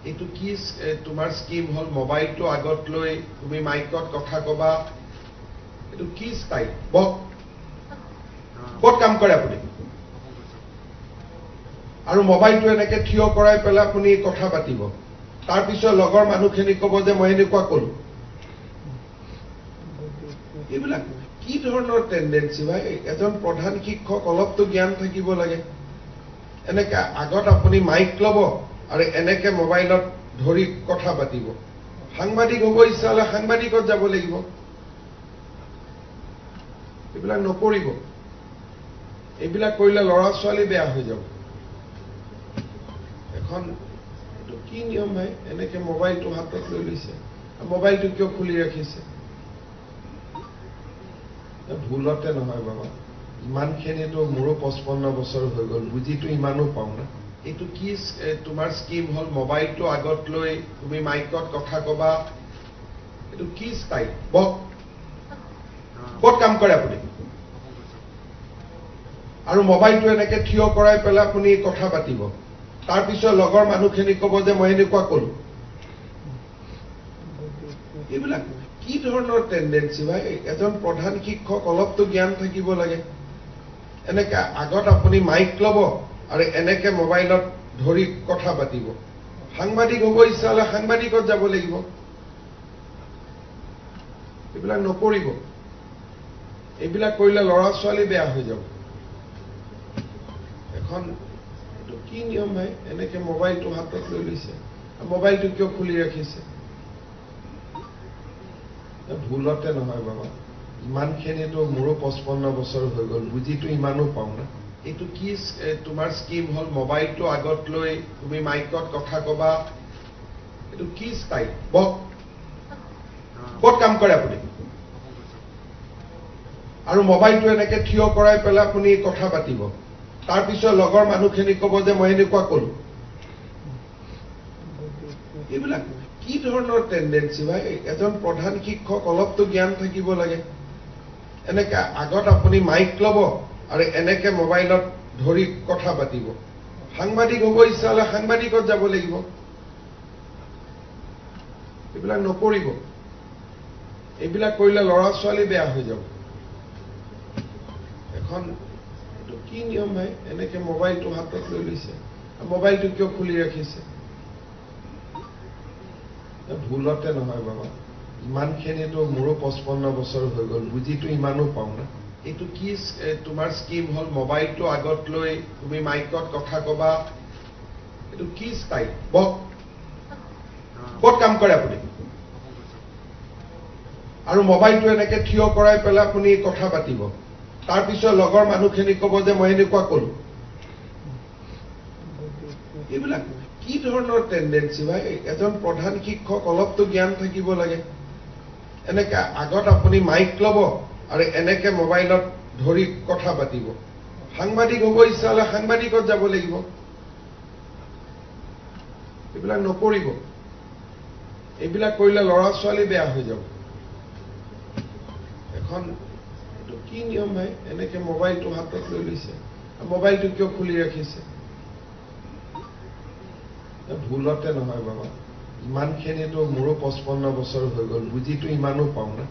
এইটো কি তোমাৰ স্কিম হল মোবাইলটো আগত লৈ তুমি মাইকত কথা কবা এইটো কি ষ্টাইল ক'ত কাম কৰে আপুনি আৰু মোবাইলটো এনেকে থিয় কৰাই পেলাই আপুনি কথা পাতিব তাৰ পিছত লগৰ মানুহখিনি ক'ব যে মই এনেকুৱা কলো এইবিলাক কি ধৰণৰ টেন্ডেন্সি ভাই এজন প্ৰধান শিক্ষক অলপতো জ্ঞান থাকিব লাগে এনেকে আগত আপুনি মাইক ল'ব আৰু এনেকে মোবাইলত ধৰি কথা পাতিব সাংবাদিক হ'ব ইচ্ছা হলে সাংবাদিকত যাব লাগিব এইবিলাক নকৰিব এইবিলাক কৰিলে ল'ৰা ছোৱালী বেয়া হৈ যাব এখন এইটো কি নিয়ম ভাই এনেকে মোবাইলটো হাতত লৈ লৈছে মোবাইলটো কিয় খুলি ৰাখিছে ভুলতে নহয় বাবা ইমানখিনিতো মোৰো 55 বছৰ হৈ গ'ল বুজিতো ইমানো পাওঁ না এইটো কি তোমাৰ স্কিম হল মোবাইলটো আগত লৈ তুমি মাইকত কথা কবা এইটো কি ষ্টাইল ক'ত কাম কৰে আপুনি আৰু মোবাইলটো এনেকে থিয় কৰাই পেলাই আপুনি কথা পাতিব তাৰ পিছত লগৰ মানুহখিনি ক'ব যে মই এনেকুৱা কলো এইবিলাক কি ধৰণৰ টেন্ডেন্সি ভাই এজন প্ৰধান শিক্ষক অলপতো জ্ঞান থাকিব লাগে এনেকে আগত আপুনি মাইক ল'ব আৰু এনেকে মোবাইলত ধৰি কথা পাতিব সাংবাদিক হ'ব ইচ্ছা হলে সাংবাদিকত যাব লাগিব এইবিলাক নকৰিব এইবিলাক কৰিলে ল'ৰা ছোৱালী বেয়া হৈ যাব এখন এইটো কি নিয়ম ভাই এনেকে মোবাইলটো হাতত লৈ লৈছে মোবাইলটো কিয় খুলি ৰাখিছে ভুলতে নহয় বাবা ইমানখিনিতো মোৰো 55 বছৰ হৈ গ'ল বুজিতো ইমানো পাওঁ না এইটো কি তোমাৰ স্কিম হল মোবাইলটো আগত লৈ তুমি মাইকত কথা কবা এইটো কি ষ্টাইল ক'ত কাম কৰে আপুনি আৰু মোবাইলটো এনেকে থিয় কৰাই পেলাই আপুনি কথা পাতিব তাৰ পিছত লগৰ মানুহখিনি ক'ব যে মই এনেকুৱা কলো এইবিলাক কি ধৰণৰ টেন্ডেন্সি ভাই এজন প্ৰধান শিক্ষক অলপতো জ্ঞান থাকিব লাগে এনেকে আগত আপুনি মাইক ল'ব আৰু এনেকে মোবাইলত ধৰি কথা পাতিব সাংবাদিক হ'ব ইচ্ছা হলে সাংবাদিকত যাব লাগিব এইবিলাক নকৰিব এইবিলাক কৰিলে ল'ৰা ছোৱালী বেয়া হৈ যাব এখন এইটো কি নিয়ম ভাই এনেকে মোবাইলটো হাতত লৈ লৈছে মোবাইলটো কিয় খুলি ৰাখিছে ভুলতে নহয় বাবা ইমানখিনিতো মোৰো 55 বছৰ হৈ গ'ল বুজিতো ইমানো পাওঁ না এইটো কি তোমাৰ স্কিম হল মোবাইলটো আগত লৈ তুমি মাইকত কথা কবা এইটো কি ষ্টাইল ক'ত কাম কৰে আপুনি আৰু মোবাইলটো এনেকে থিয় কৰাই পেলাই আপুনি কথা পাতিব তাৰ পিছত লগৰ মানুহখিনি ক'ব যে মই এনেকুৱা কলো এইবিলাক কি ধৰণৰ টেন্ডেন্সি ভাই এজন প্ৰধান শিক্ষক অলপতো জ্ঞান থাকিব লাগে এনেকে আগত আপুনি মাইক ল'ব আৰু এনেকে মোবাইলত ধৰি কথা পাতিব সাংবাদিক হ'ব ইচ্ছা হলে সাংবাদিকত যাব লাগিব এইবিলাক নকৰিব এইবিলাক কৰিলে ল'ৰা ছোৱালী বেয়া হৈ যাব এখন এইটো কি নিয়ম ভাই এনেকে মোবাইলটো হাতত লৈ লৈছে মোবাইলটো কিয় খুলি ৰাখিছে ভুলতে নহয় বাবা ইমানখিনিতো মোৰো 55 বছৰ হৈ গ'ল বুজিতো ইমানো পাওঁ না